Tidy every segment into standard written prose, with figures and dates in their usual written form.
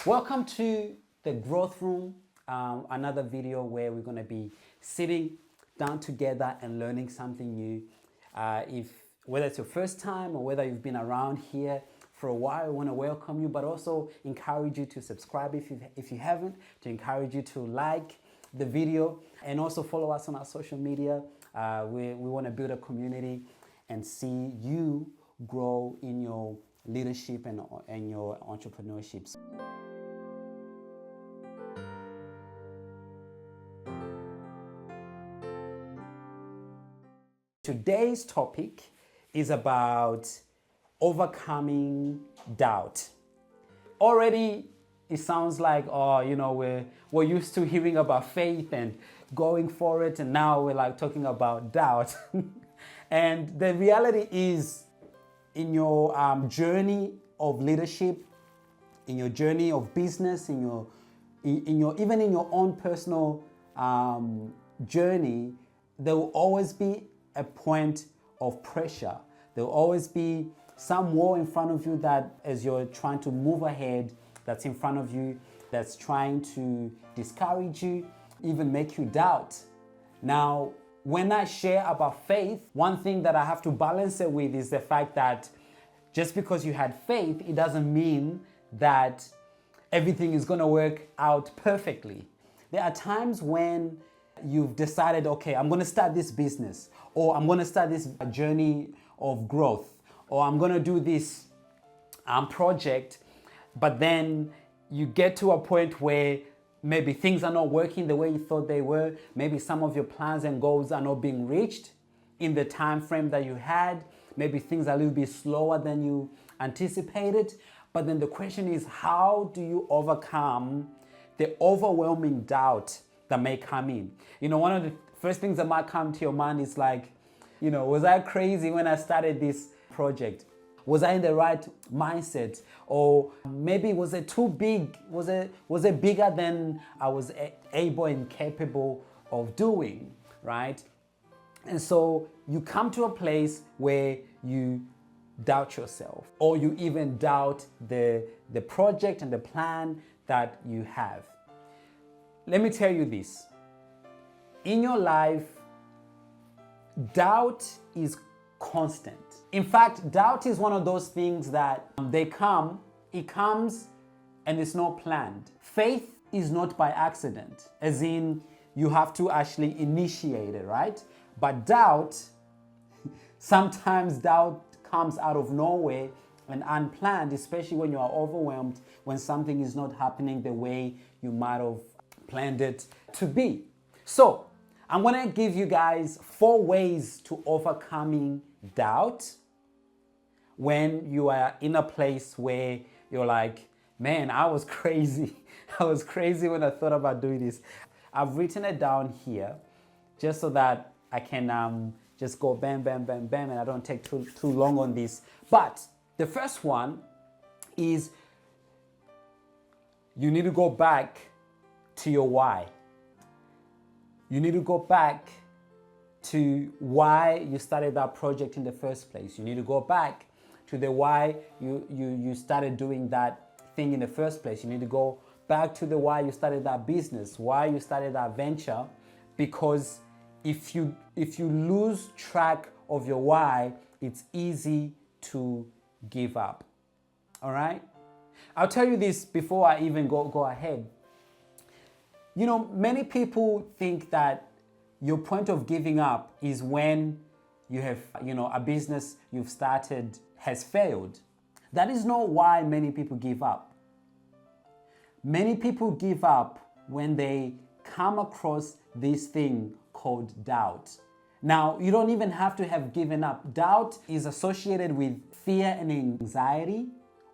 Welcome to the Growth Room, another video where we're going to be sitting down together and learning something new. Whether it's your first time or whether you've been around here for a while, I want to welcome you, but also encourage you to subscribe if you haven't, to encourage you to like the video and also follow us on our social media. We want to build a community and see you grow in your leadership and your entrepreneurship. Today's topic is about overcoming doubt. Already it sounds like, we're used to hearing about faith and going for it, and now we're like talking about doubt. And the reality is, in your journey of leadership, in your journey of business, even in your own personal journey, there will always be a point of pressure. There will always be some wall in front of you that, as you're trying to move ahead, that's in front of you, that's trying to discourage you, even make you doubt. Now, when I share about faith, one thing that I have to balance it with is the fact that just because you had faith, it doesn't mean that everything is going to work out perfectly. There are times when you've decided, okay, I'm going to start this business, or I'm going to start this journey of growth, or I'm going to do this project, but then you get to a point where maybe things are not working the way you thought they were. Maybe some of your plans and goals are not being reached in the time frame that you had. Maybe things are a little bit slower than you anticipated. But then the question is, how do you overcome the overwhelming doubt that may come in? One of the first things that might come to your mind is like, was I crazy when I started this project? Was I in the right mindset? Or maybe was it too big? Was it bigger than I was able and capable of doing, right? And so you come to a place where you doubt yourself, or you even doubt the project and the plan that you have. Let me tell you this. In your life, doubt is constant. In fact, doubt is one of those things that it comes and it's not planned. Faith is not by accident, as in you have to actually initiate it, right? But doubt, sometimes doubt comes out of nowhere and unplanned, especially when you are overwhelmed, when something is not happening the way you might have planned it to be. So I'm going to give you guys 4 ways to overcoming doubt when you are in a place where you're like, man, I was crazy. I was crazy when I thought about doing this. I've written it down here just so that I can just go bam, bam, bam, bam, and I don't take too long on this. But the first one is you need to go back to your why. You need to go back to why you started that project in the first place. You need to go back to the why you started doing that thing in the first place. You need to go back to the why you started that business, why you started that venture, because if you lose track of your why, it's easy to give up. All right? I'll tell you this before I even go ahead. Many people think that your point of giving up is when you have, a business you've started has failed. That is not why many people give up. Many people give up when they come across this thing called doubt. Now, you don't even have to have given up. Doubt is associated with fear and anxiety,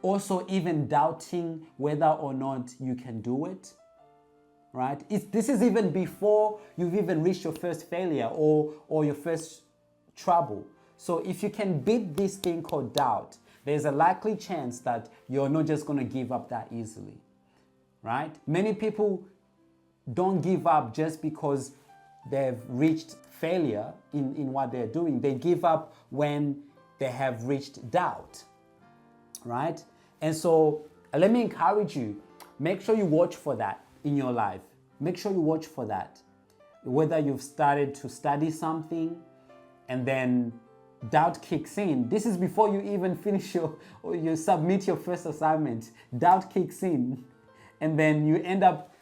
also even doubting whether or not you can do it. Right? This is even before you've even reached your first failure or your first trouble. So if you can beat this thing called doubt, there's a likely chance that you're not just going to give up that easily. Right? Many people don't give up just because they've reached failure in what they're doing. They give up when they have reached doubt. Right? And so let me encourage you. Make sure you watch for that in your life. Make sure you watch for that. Whether you've started to study something and then doubt kicks in. This is before you even finish or you submit your first assignment. Doubt kicks in, and then you end up,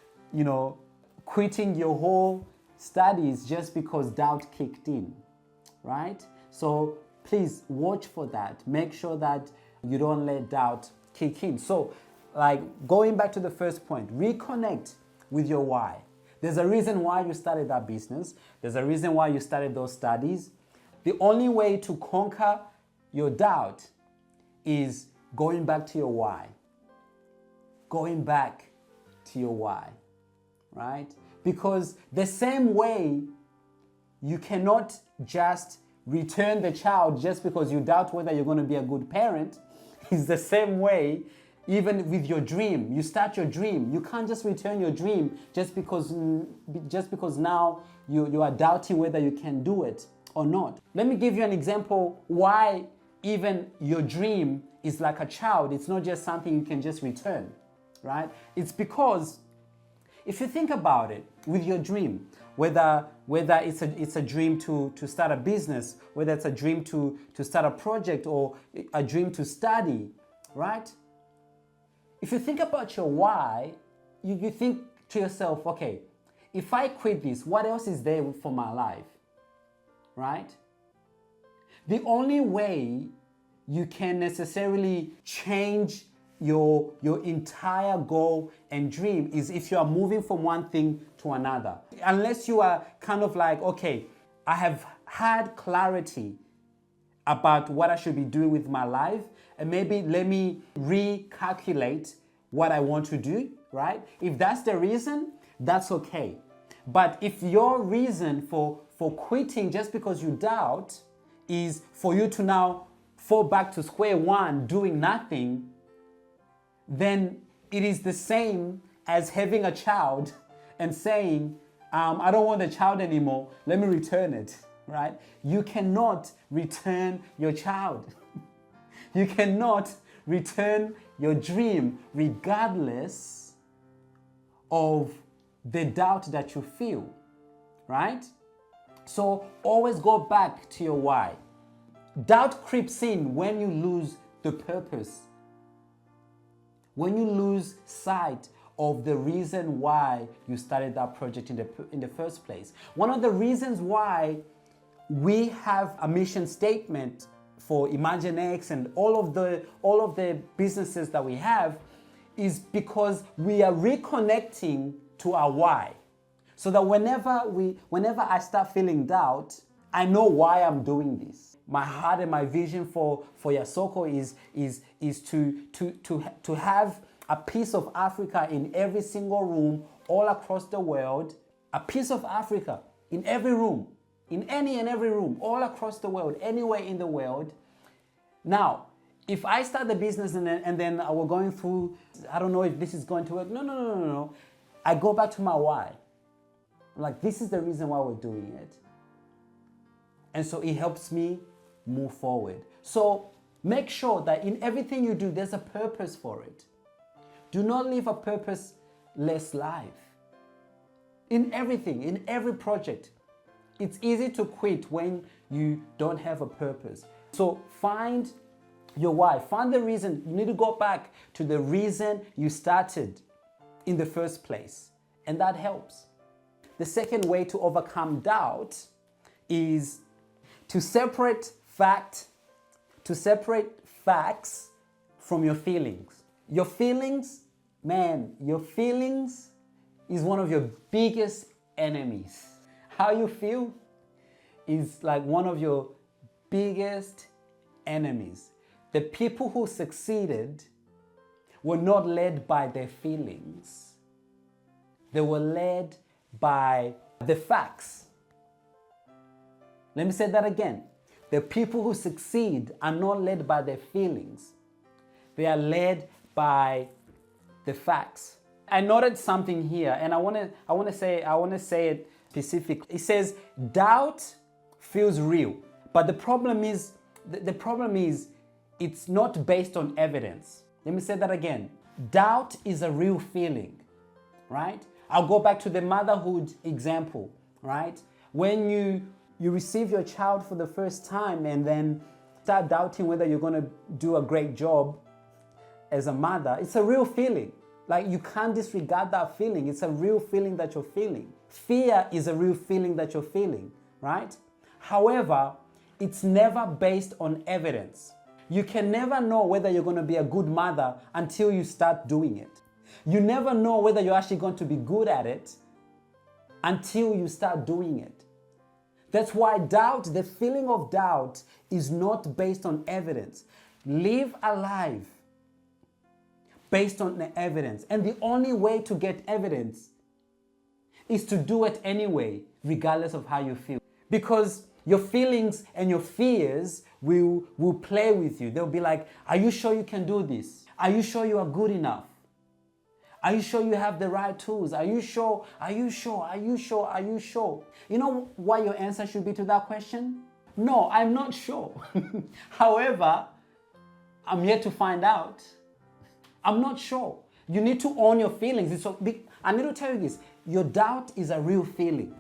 quitting your whole studies just because doubt kicked in, right? So please watch for that. Make sure that you don't let doubt kick in. So, like, going back to the first point, reconnect with your why. There's a reason why you started that business. There's a reason why you started those studies. The only way to conquer your doubt is going back to your why. Going back to your why, right? Because the same way you cannot just return the child just because you doubt whether you're going to be a good parent is the same way even with your dream. You start your dream. You can't just return your dream just because now you are doubting whether you can do it or not. Let me give you an example why even your dream is like a child. It's not just something you can just return, right? It's because if you think about it with your dream, whether it's a dream to start a business, whether it's a dream to start a project or a dream to study, right? If you think about your why, you think to yourself, okay, if I quit this, what else is there for my life, right? The only way you can necessarily change your entire goal and dream is if you are moving from one thing to another. Unless you are kind of like, okay, I have had clarity about what I should be doing with my life, and maybe let me recalculate what I want to do, right? If that's the reason, that's okay. But if your reason for quitting just because you doubt is for you to now fall back to square one doing nothing, then it is the same as having a child and saying, I don't want the child anymore, let me return it, right? You cannot return your child. You cannot return your dream regardless of the doubt that you feel, right? So always go back to your why. Doubt creeps in when you lose the purpose. When you lose sight of the reason why you started that project in the first place. One of the reasons why we have a mission statement for ImagineX and all of the businesses that we have is because we are reconnecting to our why. So that whenever I start feeling doubt, I know why I'm doing this. My heart and my vision for Yasoko is to have a piece of Africa in every single room all across the world. A piece of Africa in every room, in any and every room, all across the world, anywhere in the world. Now, if I start the business and then we're going through, I don't know if this is going to work. No. I go back to my why. Like, this is the reason why we're doing it. And so it helps me move forward. So make sure that in everything you do, there's a purpose for it. Do not live a purposeless life. In everything, in every project, it's easy to quit when you don't have a purpose. So find your why. Find the reason. You need to go back to the reason you started in the first place. And that helps. The second way to overcome doubt is to separate facts from your feelings. Your feelings is one of your biggest enemies. How you feel is like one of your biggest enemies. The people who succeeded were not led by their feelings. They were led by the facts. Let me say that again. The people who succeed are not led by their feelings. They are led by the facts. I noted something here, and I want to say it specific. It says doubt feels real, but the problem is it's not based on evidence. Let me say that again. Doubt is a real feeling, right? I'll go back to the motherhood example, right? When you receive your child for the first time and then start doubting whether you're going to do a great job as a mother, it's a real feeling. Like, you can't disregard that feeling. It's a real feeling that you're feeling. Fear is a real feeling that you're feeling, right? However, it's never based on evidence. You can never know whether you're going to be a good mother until you start doing it. You never know whether you're actually going to be good at it until you start doing it. That's why doubt, the feeling of doubt, is not based on evidence. Live a life based on the evidence. And the only way to get evidence is to do it anyway, regardless of how you feel. Because your feelings and your fears will play with you. They'll be like, are you sure you can do this? Are you sure you are good enough? Are you sure you have the right tools? Are you sure? Are you sure? Are you sure? Are you sure? You know what your answer should be to that question? No, I'm not sure. However, I'm yet to find out. I'm not sure. You need to own your feelings. I need to tell you this. Your doubt is a real feeling.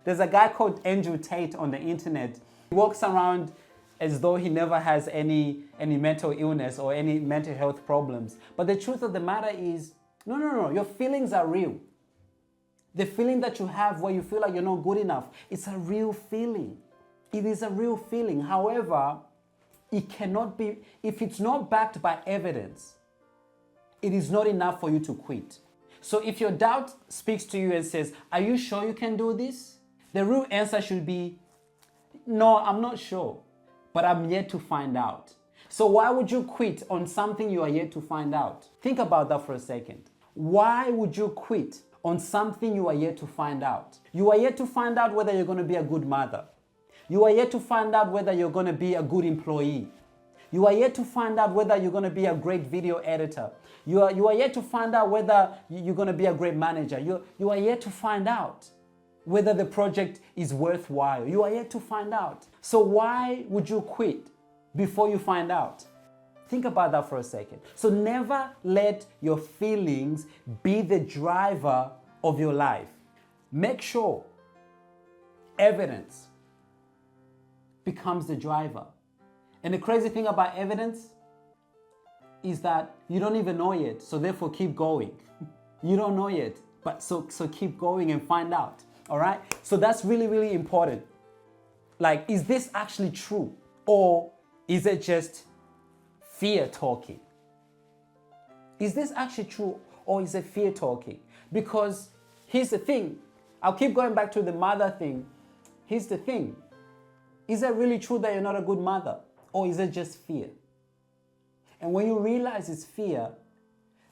There's a guy called Andrew Tate on the internet. He walks around as though he never has any mental illness or any mental health problems. But the truth of the matter is, no. Your feelings are real. The feeling that you have where you feel like you're not good enough, it's a real feeling. It is a real feeling. However, it cannot be, if it's not backed by evidence, it is not enough for you to quit. So if your doubt speaks to you and says, are you sure you can do this? The real answer should be, no, I'm not sure, but I'm yet to find out. So why would you quit on something you are yet to find out? Think about that for a second. Why would you quit on something you are yet to find out? You are yet to find out whether you're going to be a good mother. You are yet to find out whether you're going to be a good employee. You are yet to find out whether you're going to be a great video editor. You are yet to find out whether you're going to be a great manager. You are yet to find out whether the project is worthwhile. You are yet to find out. So why would you quit before you find out? Think about that for a second. So never let your feelings be the driver of your life. Make sure evidence becomes the driver. And the crazy thing about evidence is that you don't even know yet, so therefore keep going. You don't know yet, but so keep going and find out, all right? So that's really, really important. Like, is this actually true? Or is it just fear talking? Is this actually true, or is it fear talking? Because here's the thing. I'll keep going back to the mother thing. Here's the thing. Is it really true that you're not a good mother? Or is it just fear? And when you realize it's fear,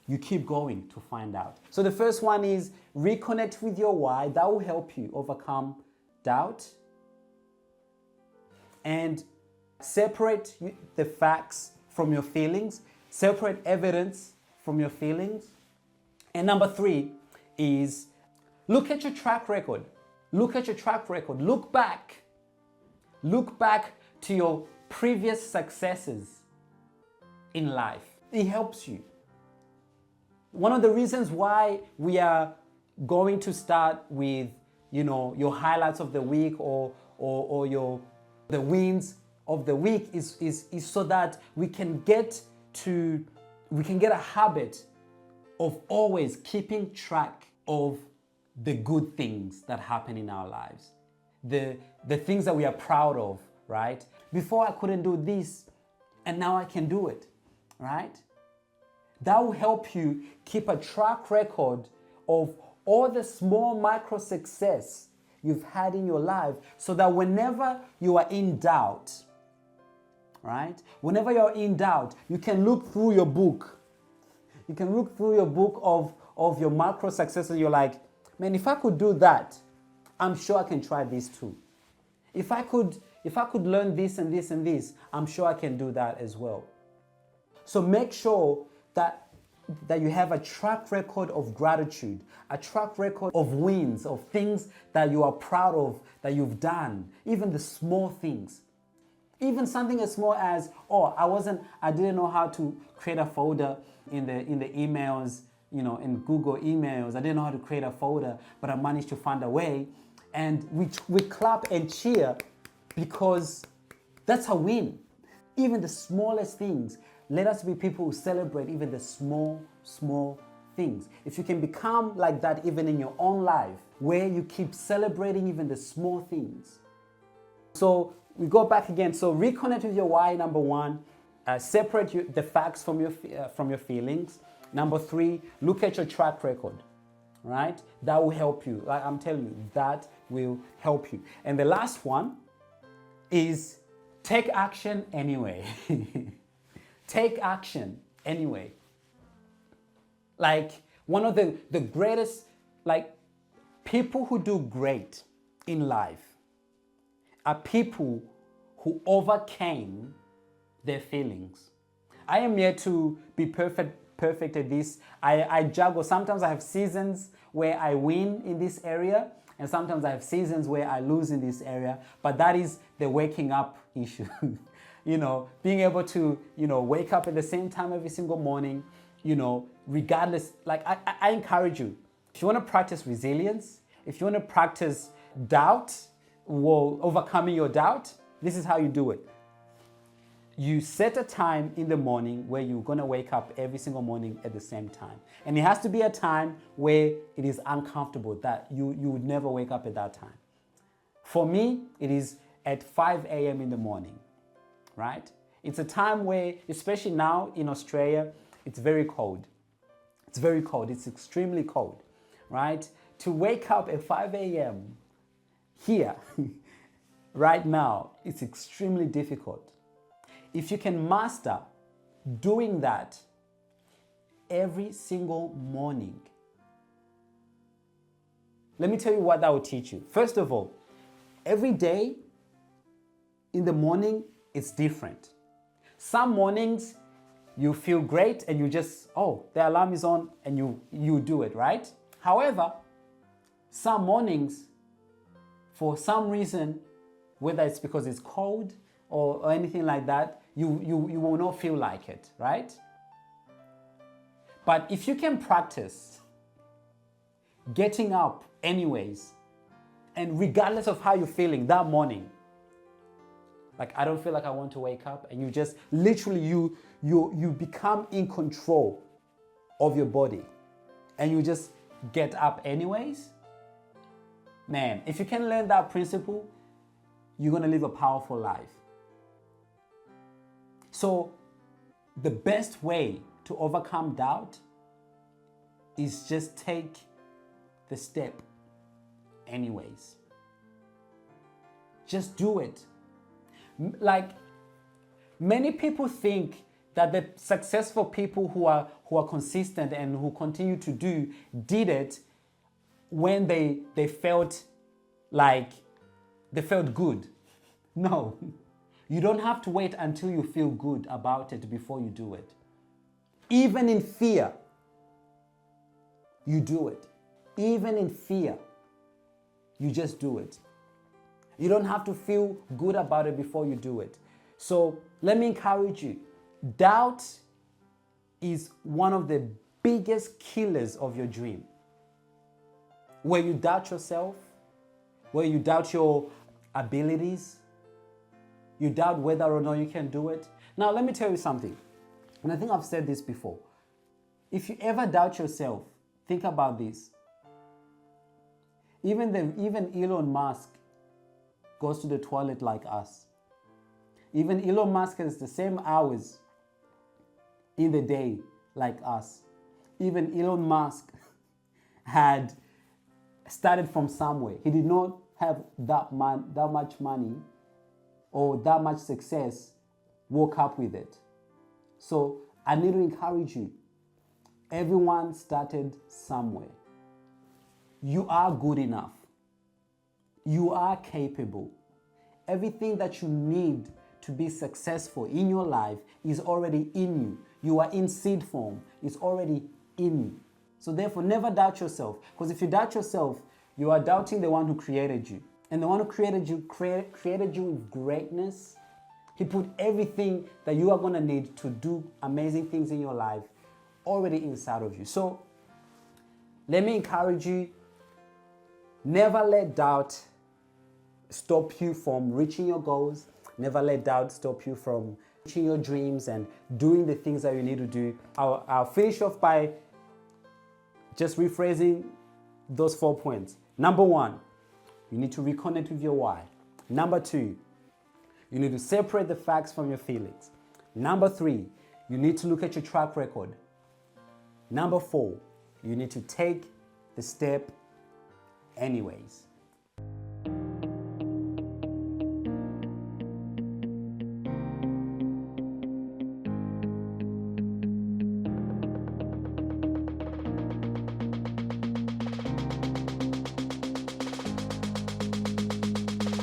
you keep going to find out. So the first one is reconnect with your why. That will help you overcome doubt. And separate the facts from your feelings. Separate evidence from your feelings. And number 3 is look at your track record. Look at your track record. Look back. Look back to your previous successes in life. It helps you. One of the reasons why we are going to start with, your highlights of the week or the wins of the week is so that we can get a habit of always keeping track of the good things that happen in our lives. The things that we are proud of, right? Before I couldn't do this, and now I can do it, right? That will help you keep a track record of all the small micro success you've had in your life, so that whenever you are in doubt, right? Whenever you're in doubt, you can look through your book. You can look through your book of your macro successes. You're like, man, if I could do that, I'm sure I can try this too. If I could learn this and this and this, I'm sure I can do that as well. So make sure that you have a track record of gratitude, a track record of wins, of things that you are proud of, that you've done, even the small things. Even something as small as, oh, I didn't know how to create a folder in the emails, in Google emails. I didn't know how to create a folder, but I managed to find a way. And we clap and cheer because that's a win. Even the smallest things. Let us be people who celebrate even the small things. If you can become like that even in your own life, where you keep celebrating even the small things. So we go back again. So reconnect with your why, number one. Separate the facts from your feelings. Number three, look at your track record, right? That will help you. Like I'm telling you, that will help you. And the last one is take action anyway. Take action anyway. Like one of the greatest, like people who do great in life are people who overcame their feelings. I am yet to be perfect at this. I juggle. Sometimes I have seasons where I win in this area, and sometimes I have seasons where I lose in this area. But that is the waking up issue. Being able to, wake up at the same time every single morning, regardless. Like I encourage you, if you want to practice resilience, if you want to practice doubt, overcoming your doubt, this is how you do it. You set a time in the morning where you're going to wake up every single morning at the same time. And it has to be a time where it is uncomfortable, that you would never wake up at that time. For me, it is at 5 a.m. in the morning, right? It's a time where, especially now in Australia, it's very cold. It's very cold. It's extremely cold, right? To wake up at 5 a.m. here, right now, it's extremely difficult. If you can master doing that every single morning, let me tell you what that will teach you. First of all, every day in the morning, it's different. Some mornings you feel great and you just, the alarm is on and you do it, right? However, some mornings, for some reason, whether it's because it's cold or anything like that, you will not feel like it, right? But if you can practice getting up anyways, and regardless of how you're feeling that morning, like I don't feel like I want to wake up, and you just literally you become in control of your body, and you just get up anyways. Man, if you can learn that principle, you're gonna live a powerful life. So the best way to overcome doubt is just take the step anyways. Just do it. Like many people think that the successful people who are consistent and who continue to did it when they felt like they felt good. No. You don't have to wait until you feel good about it before you do it. Even in fear, you do it. Even in fear, you just do it. You don't have to feel good about it before you do it. So let me encourage you. Doubt is one of the biggest killers of your dream. Where you doubt yourself, where you doubt your abilities, you doubt whether or not you can do it. Now, let me tell you something, and I think I've said this before. If you ever doubt yourself, think about this. Even Elon Musk goes to the toilet like us. Even Elon Musk has the same hours in the day like us. Even Elon Musk had started from somewhere. He did not have that much money or that much success, woke up with it. So I need to encourage you. Everyone started somewhere. You are good enough. You are capable. Everything that you need to be successful in your life is already in you. You are in seed form. It's already in you. So therefore, never doubt yourself. Because if you doubt yourself, you are doubting the one who created you. And the one who created you with greatness He put everything that you are going to need to do amazing things in your life already inside of you. So let me encourage you, never let doubt stop you from reaching your goals. Never let doubt stop you from reaching your dreams and doing the things that you need to do. I'll finish off by just rephrasing those 4 points. Number 1, you need to reconnect with your why. Number 2, you need to separate the facts from your feelings. Number 3, you need to look at your track record. Number 4, you need to take the step anyways.